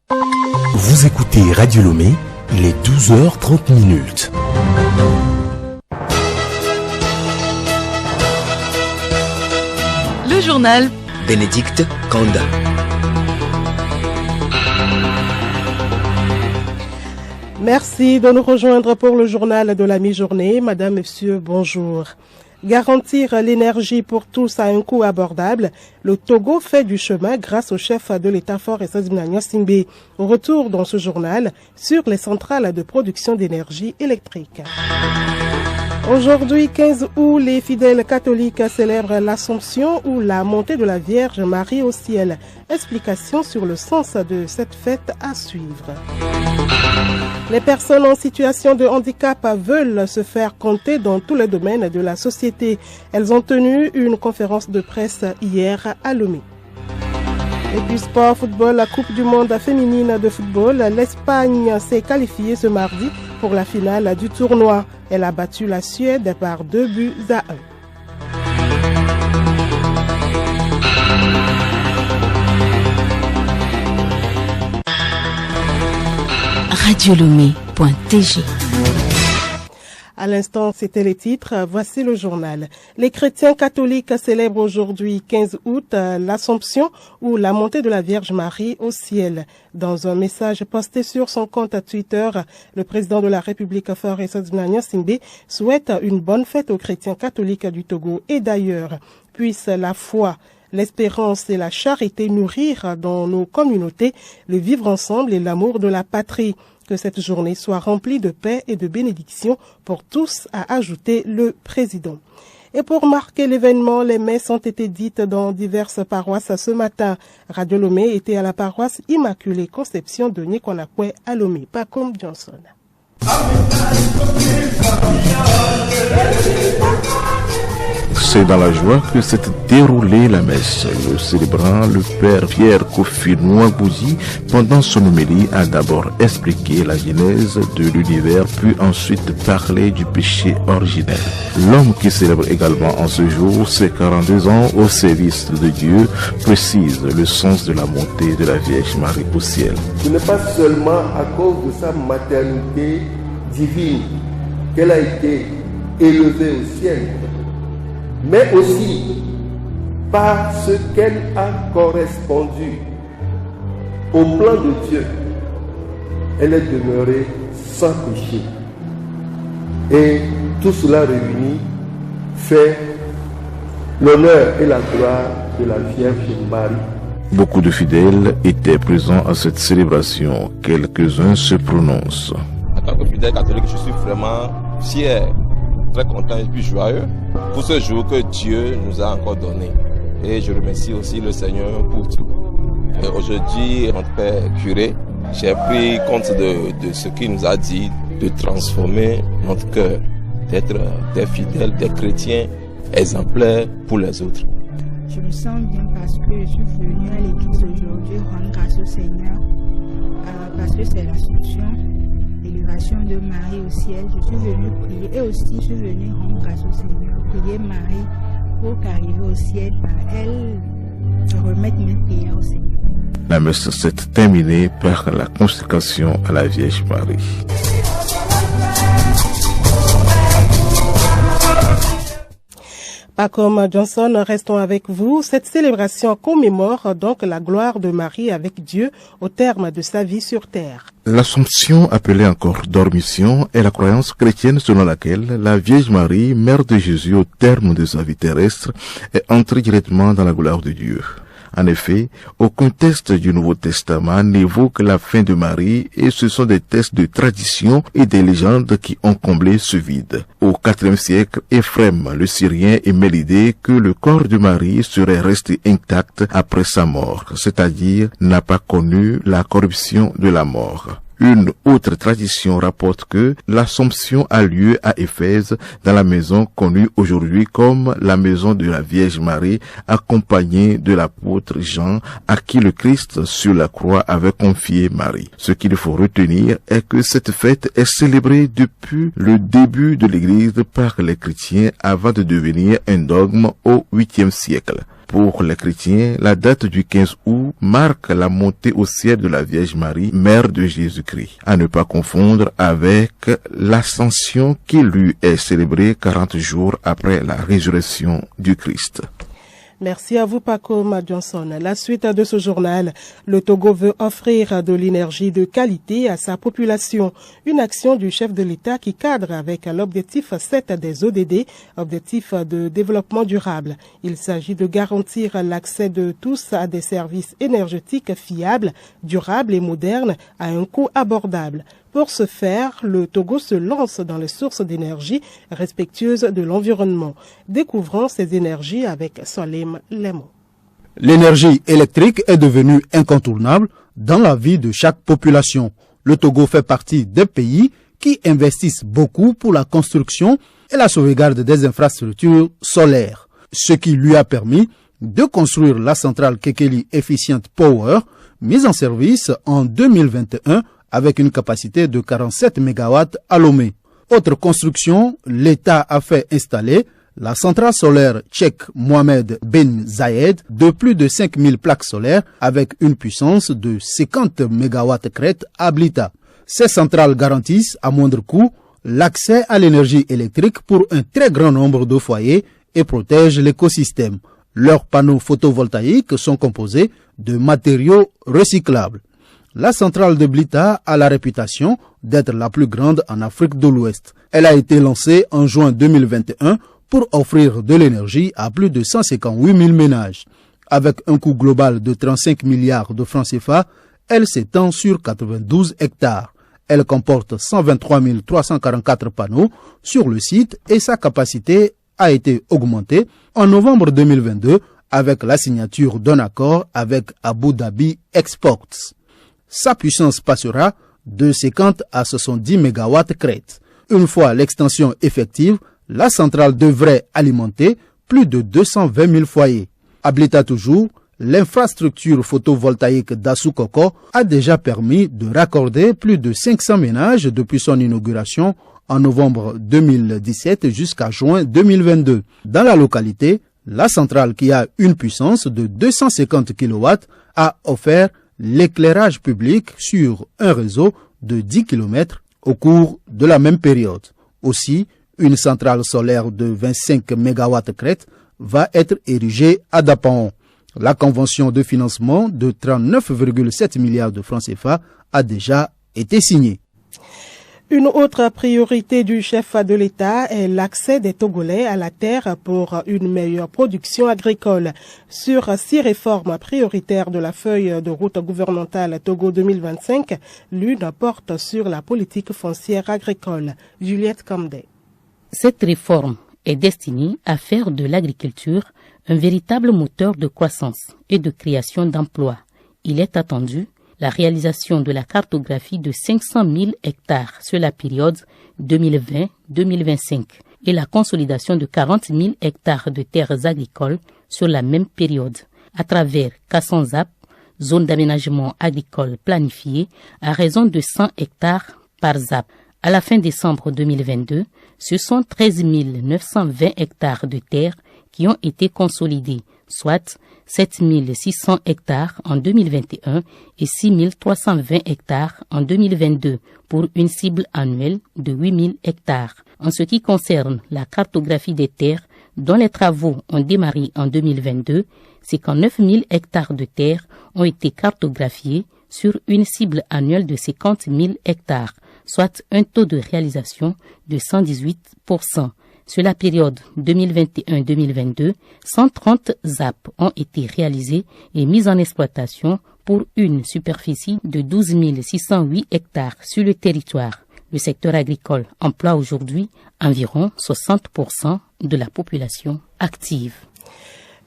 Vous écoutez Radio Lomé, il est 12h30. Le journal Bénédicte Kanda. Merci de nous rejoindre pour le journal de la mi-journée. Madame, Monsieur, bonjour. Garantir l'énergie pour tous à un coût abordable, le Togo fait du chemin grâce au chef de l'État fort Esadzimna Singbe. Au retour dans ce journal sur les centrales de production d'énergie électrique. Aujourd'hui, 15 août, les fidèles catholiques célèbrent l'Assomption ou la montée de la Vierge Marie au ciel. Explication sur le sens de cette fête à suivre. Les personnes en situation de handicap veulent se faire compter dans tous les domaines de la société. Elles ont tenu une conférence de presse hier à Lomé. Et puis sport, football, la Coupe du monde féminine de football. L'Espagne s'est qualifiée ce mardi pour la finale du tournoi. Elle a battu la Suède par 2-1. radiolomé.tg. À l'instant, c'était les titres. Voici le journal. Les chrétiens catholiques célèbrent aujourd'hui, 15 août, l'Assomption ou la montée de la Vierge Marie au ciel. Dans un message posté sur son compte Twitter, le président de la République fort Esadzimna Singbe souhaite une bonne fête aux chrétiens catholiques du Togo et d'ailleurs. Puisse la foi, l'espérance et la charité nourrir dans nos communautés le vivre ensemble et l'amour de la patrie. Que cette journée soit remplie de paix et de bénédictions pour tous, a ajouté le président. Et pour marquer l'événement, les messes ont été dites dans diverses paroisses ce matin. Radio Lomé était à la paroisse Immaculée Conception de Nikonakwe à Lomé. Pacom Johnson. C'est dans la joie que s'est déroulée la messe. Le célébrant, le père Pierre Kofi Nwagboudi, pendant son homélie, a d'abord expliqué la genèse de l'univers, puis ensuite parlé du péché originel. L'homme qui célèbre également en ce jour ses 42 ans au service de Dieu précise le sens de la montée de la Vierge Marie au ciel. Ce n'est pas seulement à cause de sa maternité divine qu'elle a été élevée au ciel, mais aussi parce qu'elle a correspondu au plan de Dieu. Elle est demeurée sans péché. Et tout cela réuni fait l'honneur et la gloire de la Vierge Marie. Beaucoup de fidèles étaient présents à cette célébration. Quelques-uns se prononcent. En tant que fidèle catholique, je suis vraiment fier, très content et puis joyeux pour ce jour que Dieu nous a encore donné. Et je remercie aussi le Seigneur pour tout. Aujourd'hui, notre Père curé, j'ai pris compte de ce qu'il nous a dit, de transformer notre cœur, d'être des fidèles, des chrétiens exemplaires pour les autres. Je me sens bien parce que je suis venue à l'église aujourd'hui rendre grâce au Seigneur, parce que c'est l'Assomption, l'élévation de Marie au ciel. Je suis venue prier et aussi je suis venue rendre grâce au Seigneur, prier Marie pour qu'arriver au ciel par elle, remettre mes prières au Seigneur. La messe s'est terminée par la consécration à la Vierge Marie. Pacom Johnson, restons avec vous. Cette célébration commémore donc la gloire de Marie avec Dieu au terme de sa vie sur terre. L'Assomption, appelée encore Dormition, est la croyance chrétienne selon laquelle la Vierge Marie, mère de Jésus au terme de sa vie terrestre, est entrée directement dans la gloire de Dieu. En effet, aucun texte du Nouveau Testament n'évoque la fin de Marie et ce sont des textes de tradition et des légendes qui ont comblé ce vide. Au IVe siècle, Éphrem, le Syrien, émet l'idée que le corps de Marie serait resté intact après sa mort, c'est-à-dire n'a pas connu la corruption de la mort. Une autre tradition rapporte que l'Assomption a lieu à Éphèse, dans la maison connue aujourd'hui comme la maison de la Vierge Marie, accompagnée de l'apôtre Jean, à qui le Christ sur la croix avait confié Marie. Ce qu'il faut retenir est que cette fête est célébrée depuis le début de l'Église par les chrétiens avant de devenir un dogme au 8e siècle. Pour les chrétiens, la date du 15 août marque la montée au ciel de la Vierge Marie, mère de Jésus-Christ, à ne pas confondre avec l'ascension qui lui est célébrée 40 jours après la résurrection du Christ. Merci à vous, Paco Johnson. La suite de ce journal, le Togo veut offrir de l'énergie de qualité à sa population. Une action du chef de l'État qui cadre avec l'objectif 7 des ODD, objectif de développement durable. Il s'agit de garantir l'accès de tous à des services énergétiques fiables, durables et modernes à un coût abordable. Pour ce faire, le Togo se lance dans les sources d'énergie respectueuses de l'environnement. Découvrons ces énergies avec Solim Lemo. L'énergie électrique est devenue incontournable dans la vie de chaque population. Le Togo fait partie des pays qui investissent beaucoup pour la construction et la sauvegarde des infrastructures solaires, ce qui lui a permis de construire la centrale Kekeli Efficient Power, mise en service en 2021 avec une capacité de 47 MW à Lomé. Autre construction, l'État a fait installer la centrale solaire tchèque Mohamed Ben Zayed de plus de 5000 plaques solaires avec une puissance de 50 MW crête à Blita. Ces centrales garantissent à moindre coût l'accès à l'énergie électrique pour un très grand nombre de foyers et protègent l'écosystème. Leurs panneaux photovoltaïques sont composés de matériaux recyclables. La centrale de Blita a la réputation d'être la plus grande en Afrique de l'Ouest. Elle a été lancée en juin 2021 pour offrir de l'énergie à plus de 158 000 ménages. Avec un coût global de 35 milliards de francs CFA, elle s'étend sur 92 hectares. Elle comporte 123 344 panneaux sur le site et sa capacité a été augmentée en novembre 2022 avec la signature d'un accord avec Abu Dhabi Exports. Sa puissance passera de 50 à 70 MW crête. Une fois l'extension effective, la centrale devrait alimenter plus de 220 000 foyers. À Blita toujours, l'infrastructure photovoltaïque d'Asukoko a déjà permis de raccorder plus de 500 ménages depuis son inauguration en novembre 2017 jusqu'à juin 2022. Dans la localité, la centrale qui a une puissance de 250 kW a offert l'éclairage public sur un réseau de 10 km au cours de la même période. Aussi, une centrale solaire de 25 MW crête va être érigée à Dapaon. La convention de financement de 39,7 milliards de francs CFA a déjà été signée. Une autre priorité du chef de l'État est l'accès des Togolais à la terre pour une meilleure production agricole. Sur 6 réformes prioritaires de la feuille de route gouvernementale Togo 2025, l'une porte sur la politique foncière agricole. Juliette Kamdé. Cette réforme est destinée à faire de l'agriculture un véritable moteur de croissance et de création d'emplois. Il est attendu la réalisation de la cartographie de 500 000 hectares sur la période 2020-2025 et la consolidation de 40 000 hectares de terres agricoles sur la même période à travers 400 ZAP, zones d'aménagement agricole planifiées à raison de 100 hectares par ZAP. À la fin décembre 2022, ce sont 13 920 hectares de terres qui ont été consolidés, soit 7 600 hectares en 2021 et 6 320 hectares en 2022 pour une cible annuelle de 8 000 hectares. En ce qui concerne la cartographie des terres dont les travaux ont démarré en 2022, c'est qu'en 9 000 hectares de terres ont été cartographiés sur une cible annuelle de 50 000 hectares, soit un taux de réalisation de 118%. Sur la période 2021-2022, 130 ZAP ont été réalisés et mis en exploitation pour une superficie de 12 608 hectares sur le territoire. Le secteur agricole emploie aujourd'hui environ 60% de la population active.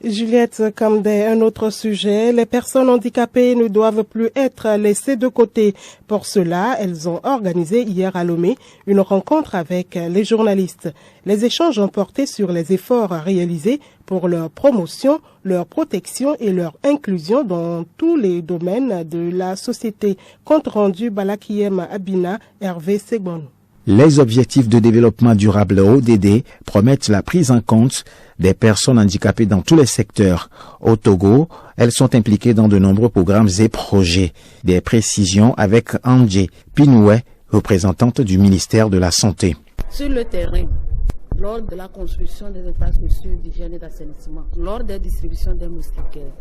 Juliette Kamdé, un autre sujet, les personnes handicapées ne doivent plus être laissées de côté. Pour cela, elles ont organisé hier à Lomé une rencontre avec les journalistes. Les échanges ont porté sur les efforts réalisés pour leur promotion, leur protection et leur inclusion dans tous les domaines de la société. Compte rendu Balakiem Abina, Hervé Segbon. Les objectifs de développement durable ODD promettent la prise en compte des personnes handicapées dans tous les secteurs. Au Togo, elles sont impliquées dans de nombreux programmes et projets. Des précisions avec Andjé Pinoué, représentante du ministère de la Santé. Sur le terrain, lors de la construction des infrastructures d'hygiène et d'assainissement, lors des distributions des moustiquaires,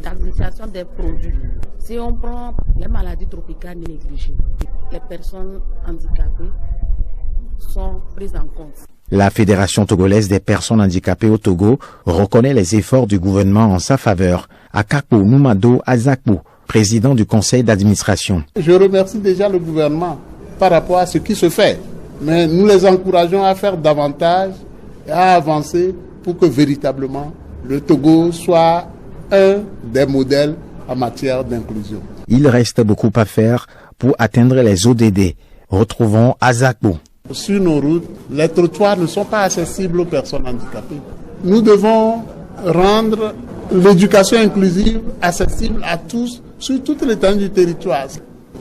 d'administration des produits, si on prend les maladies tropicales négligées, les personnes handicapées sont prises en compte. La Fédération togolaise des personnes handicapées au Togo reconnaît les efforts du gouvernement en sa faveur. Akako Noumado Azakpo, président du conseil d'administration. Je remercie déjà le gouvernement par rapport à ce qui se fait. Mais nous les encourageons à faire davantage et à avancer pour que véritablement le Togo soit un des modèles en matière d'inclusion. Il reste beaucoup à faire pour atteindre les ODD. Retrouvons Azakbo. Sur nos routes, les trottoirs ne sont pas accessibles aux personnes handicapées. Nous devons rendre l'éducation inclusive accessible à tous sur toute l'étendue du territoire.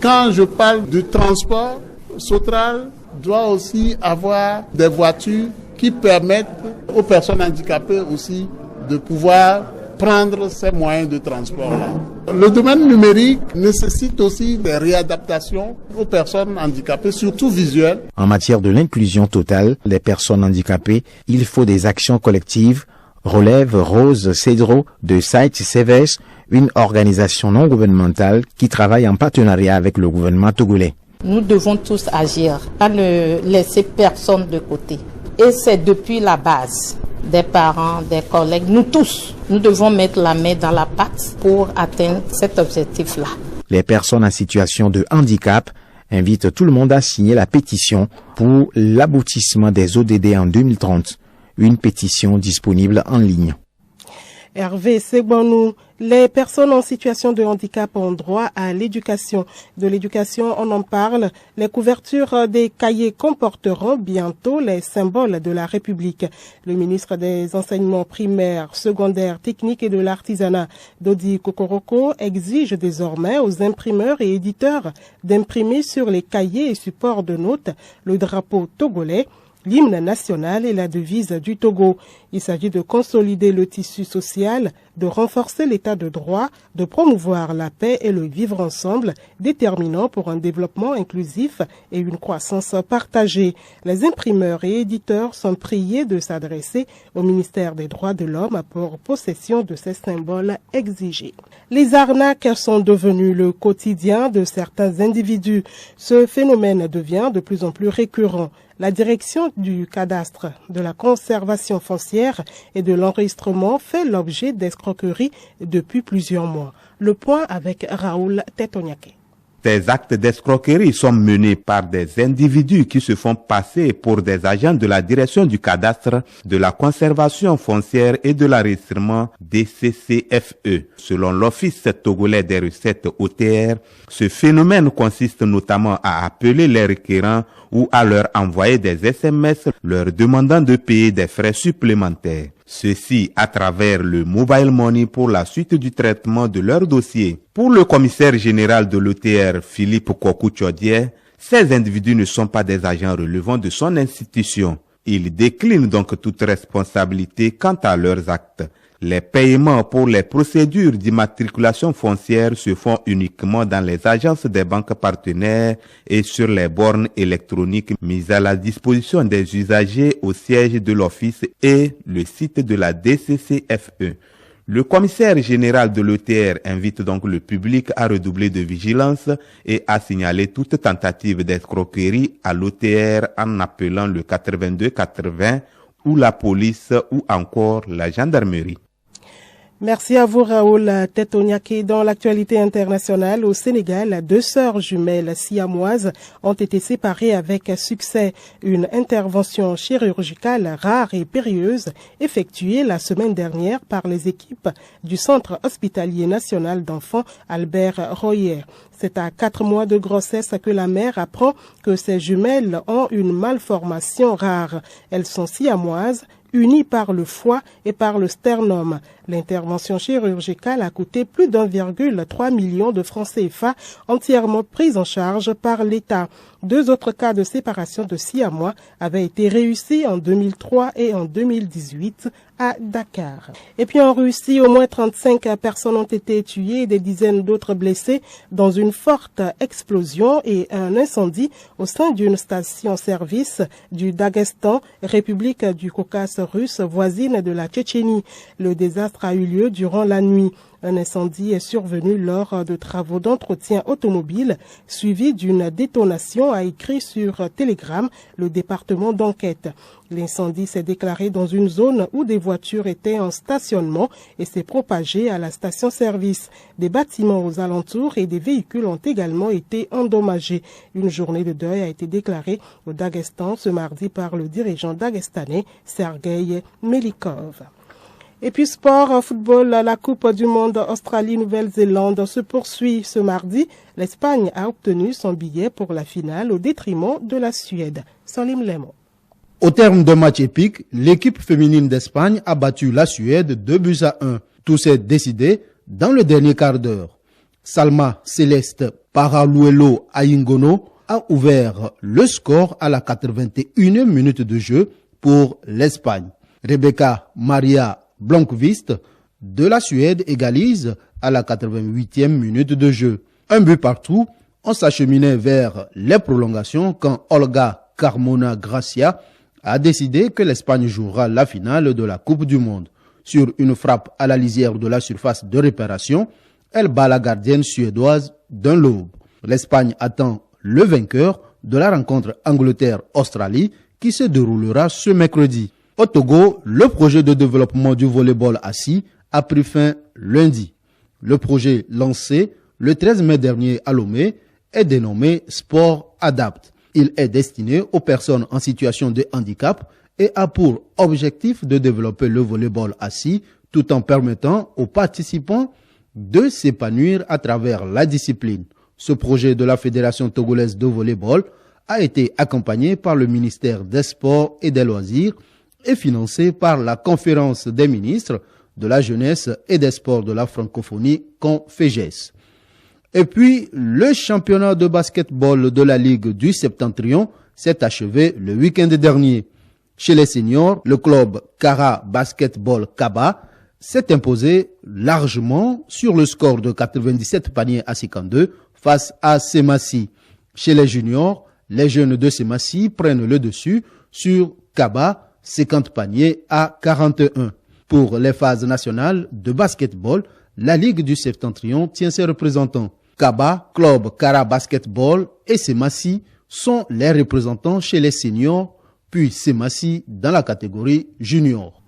Quand je parle de transport, Sotral doit aussi avoir des voitures qui permettent aux personnes handicapées aussi de pouvoir prendre ces moyens de transport-là. Le domaine numérique nécessite aussi des réadaptations aux personnes handicapées, surtout visuelles. En matière de l'inclusion totale des personnes handicapées, il faut des actions collectives, relève Rose Cedro de Sight Seves, une organisation non gouvernementale qui travaille en partenariat avec le gouvernement togolais. Nous devons tous agir, pas ne laisser personne de côté. Et c'est depuis la base, des parents, des collègues, nous tous, nous devons mettre la main dans la pâte pour atteindre cet objectif-là. Les personnes en situation de handicap invitent tout le monde à signer la pétition pour l'aboutissement des ODD en 2030, une pétition disponible en ligne. Hervé Segbonou, les personnes en situation de handicap ont droit à l'éducation. De l'éducation, on en parle. Les couvertures des cahiers comporteront bientôt les symboles de la République. Le ministre des Enseignements primaires, secondaires, techniques et de l'artisanat, Dodi Kokoroko, exige désormais aux imprimeurs et éditeurs d'imprimer sur les cahiers et supports de notes le drapeau togolais, l'hymne national et la devise du Togo. Il s'agit de consolider le tissu social, de renforcer l'état de droit, de promouvoir la paix et le vivre ensemble, déterminant pour un développement inclusif et une croissance partagée. Les imprimeurs et éditeurs sont priés de s'adresser au ministère des Droits de l'Homme pour possession de ces symboles exigés. Les arnaques sont devenues le quotidien de certains individus. Ce phénomène devient de plus en plus récurrent. La direction du cadastre, de la conservation foncière et de l'enregistrement fait l'objet d'escroqueries depuis plusieurs mois. Le point avec Raoul Tetonyake. Ces actes d'escroquerie sont menés par des individus qui se font passer pour des agents de la direction du cadastre, de la conservation foncière et de l'enregistrement DCCFE. Selon l'Office togolais des recettes OTR, ce phénomène consiste notamment à appeler les requérants ou à leur envoyer des SMS leur demandant de payer des frais supplémentaires. Ceci à travers le mobile money pour la suite du traitement de leur dossier. Pour le commissaire général de l'OTR, Philippe Kokou-Tchodier, ces individus ne sont pas des agents relevant de son institution. Il décline donc toute responsabilité quant à leurs actes. Les paiements pour les procédures d'immatriculation foncière se font uniquement dans les agences des banques partenaires et sur les bornes électroniques mises à la disposition des usagers au siège de l'office et le site de la DCCFE. Le commissaire général de l'OTR invite donc le public à redoubler de vigilance et à signaler toute tentative d'escroquerie à l'OTR en appelant le 82 80 ou la police ou encore la gendarmerie. Merci à vous Raoul Tetonyake. Dans l'actualité internationale, au Sénégal, 2 sœurs jumelles siamoises ont été séparées avec succès. Une intervention chirurgicale rare et périlleuse effectuée la semaine dernière par les équipes du Centre hospitalier national d'enfants Albert Royer. C'est à 4 mois de grossesse que la mère apprend que ses jumelles ont une malformation rare. Elles sont siamoises. unis par le foie et par le sternum. L'intervention chirurgicale a coûté plus d'1,3 million de francs CFA, entièrement prise en charge par l'État. 2 autres cas de séparation de siamois avaient été réussis en 2003 et en 2018 à Dakar. Et puis en Russie, au moins 35 personnes ont été tuées et des dizaines d'autres blessées dans une forte explosion et un incendie au sein d'une station-service du Daghestan, République du Caucase russe voisine de la Tchétchénie. Le désastre a eu lieu durant la nuit. Un incendie est survenu lors de travaux d'entretien automobile, suivi d'une détonation, a écrit sur Telegram le département d'enquête. L'incendie s'est déclaré dans une zone où des voitures étaient en stationnement et s'est propagé à la station-service. Des bâtiments aux alentours et des véhicules ont également été endommagés. Une journée de deuil a été déclarée au Daghestan ce mardi par le dirigeant daguestanais Sergueï Melikov. Et puis sport, football, la Coupe du Monde Australie-Nouvelle-Zélande se poursuit ce mardi. L'Espagne a obtenu son billet pour la finale au détriment de la Suède. Salim Lemon. Au terme d'un match épique, l'équipe féminine d'Espagne a battu la Suède 2-1. Tout s'est décidé dans le dernier quart d'heure. Salma Celeste Paraluelo Aingono a ouvert le score à la 81e minute de jeu pour l'Espagne. Rebecca Maria Blomqvist de la Suède égalise à la 88e minute de jeu. Un but partout, on s'acheminait vers les prolongations quand Olga Carmona Gracia a décidé que l'Espagne jouera la finale de la Coupe du Monde. Sur une frappe à la lisière de la surface de réparation, elle bat la gardienne suédoise d'un lobe. L'Espagne attend le vainqueur de la rencontre Angleterre-Australie qui se déroulera ce mercredi. Au Togo, le projet de développement du volleyball assis a pris fin lundi. Le projet lancé le 13 mai dernier à Lomé est dénommé Sport Adapt. Il est destiné aux personnes en situation de handicap et a pour objectif de développer le volleyball assis tout en permettant aux participants de s'épanouir à travers la discipline. Ce projet de la Fédération togolaise de volleyball a été accompagné par le ministère des Sports et des Loisirs et financé par la Conférence des ministres de la Jeunesse et des Sports de la Francophonie, CONFEJES. Et puis, le championnat de basketball de la Ligue du Septentrion s'est achevé le week-end dernier. Chez les seniors, le club Kara Basketball Kaba s'est imposé largement sur le score de 97 paniers à 52 face à Semassi. Chez les juniors, les jeunes de Semassi prennent le dessus sur Kaba, 50 paniers à 41. Pour les phases nationales de basketball, la Ligue du Septentrion tient ses représentants. Kaba, Club Kara Basketball et Semassi sont les représentants chez les seniors, puis Semassi dans la catégorie junior.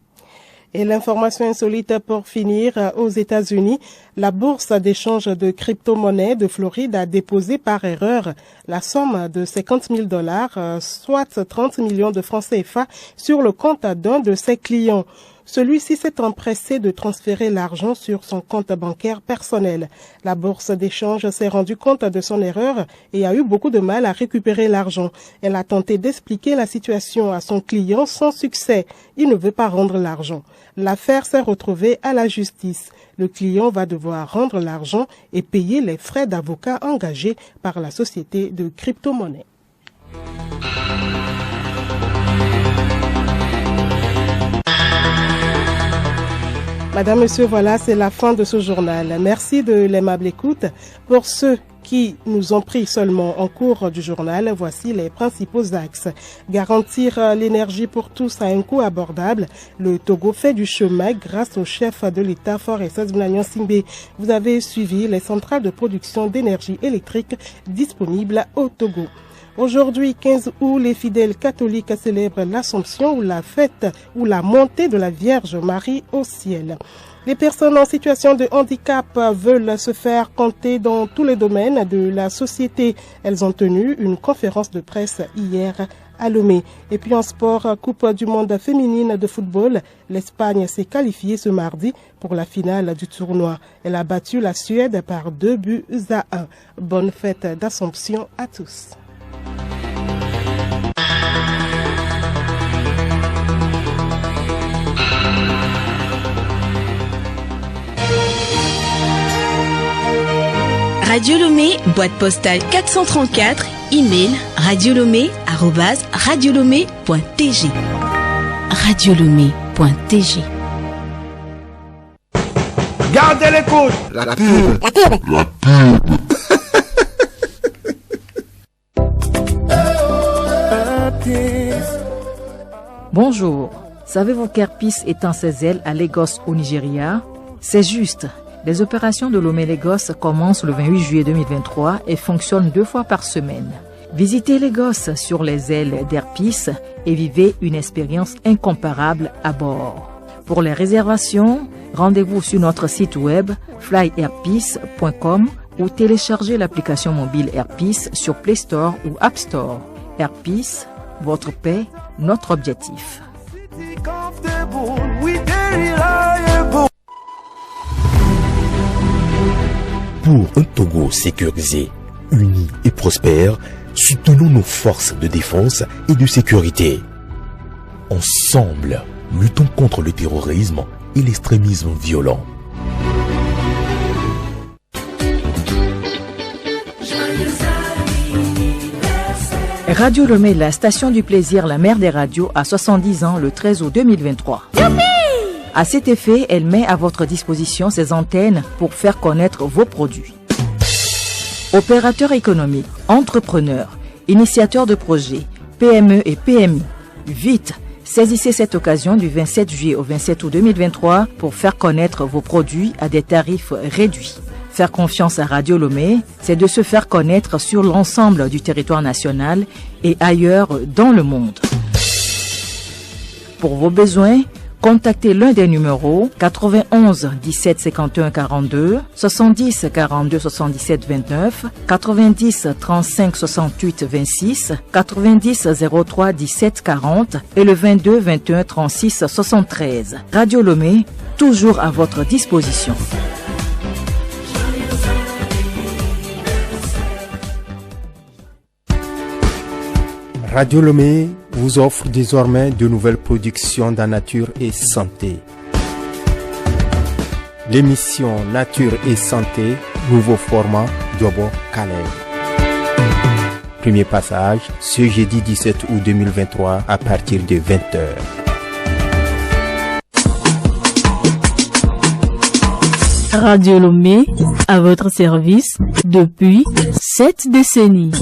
Et l'information insolite pour finir, aux États-Unis, la bourse d'échange de crypto-monnaies de Floride a déposé par erreur la somme de $50 000, soit 30 millions de francs CFA, sur le compte d'un de ses clients. Celui-ci s'est empressé de transférer l'argent sur son compte bancaire personnel. La bourse d'échange s'est rendue compte de son erreur et a eu beaucoup de mal à récupérer l'argent. Elle a tenté d'expliquer la situation à son client sans succès. Il ne veut pas rendre l'argent. L'affaire s'est retrouvée à la justice. Le client va devoir rendre l'argent et payer les frais d'avocat engagés par la société de crypto-monnaies. Madame, Monsieur, voilà, c'est la fin de ce journal. Merci de l'aimable écoute. Pour ceux qui nous ont pris seulement en cours du journal, voici les principaux axes. Garantir l'énergie pour tous à un coût abordable. Le Togo fait du chemin grâce au chef de l'État, Forest Blagnan Simbe. Vous avez suivi les centrales de production d'énergie électrique disponibles au Togo. Aujourd'hui, 15 août, les fidèles catholiques célèbrent l'Assomption ou la fête ou la montée de la Vierge Marie au ciel. Les personnes en situation de handicap veulent se faire compter dans tous les domaines de la société. Elles ont tenu une conférence de presse hier à Lomé. Et puis en sport, Coupe du monde féminine de football, l'Espagne s'est qualifiée ce mardi pour la finale du tournoi. Elle a battu la Suède par 2-1. Bonne fête d'Assomption à tous. Radio Lomé, boîte postale 434, email radiolomé@radiolomé.tg. Radiolomé.tg. Gardez l'écoute. La pub. Bonjour. Savez-vous qu'Airpeace étend ses ailes à Lagos au Nigeria? C'est juste. Les opérations de Lomé-Lagos commencent le 28 juillet 2023 et fonctionnent 2 fois par semaine. Visitez Lagos sur les ailes d'Airpeace et vivez une expérience incomparable à bord. Pour les réservations, rendez-vous sur notre site web flyairpeace.com ou téléchargez l'application mobile Airpeace sur Play Store ou App Store. Airpeace, votre paix, notre objectif. Pour un Togo sécurisé, uni et prospère, soutenons nos forces de défense et de sécurité. Ensemble, luttons contre le terrorisme et l'extrémisme violent. Radio Lomé, la station du plaisir, la mère des radios, a 70 ans le 13 août 2023. À cet effet, elle met à votre disposition ses antennes pour faire connaître vos produits. Opérateurs économiques, entrepreneurs, initiateurs de projets, PME et PMI, vite, saisissez cette occasion du 27 juillet au 27 août 2023 pour faire connaître vos produits à des tarifs réduits. Faire confiance à Radio Lomé, c'est de se faire connaître sur l'ensemble du territoire national et ailleurs dans le monde. Pour vos besoins, contactez l'un des numéros 91 17 51 42, 70 42 77 29, 90 35 68 26, 90 03 17 40 et le 22 21 36 73. Radio Lomé, toujours à votre disposition. Radio Lomé vous offre désormais de nouvelles productions dans nature et santé. L'émission Nature et Santé, nouveau format Diobo Calais. Premier passage ce jeudi 17 août 2023 à partir de 20h. Radio Lomé, à votre service depuis 7 décennies.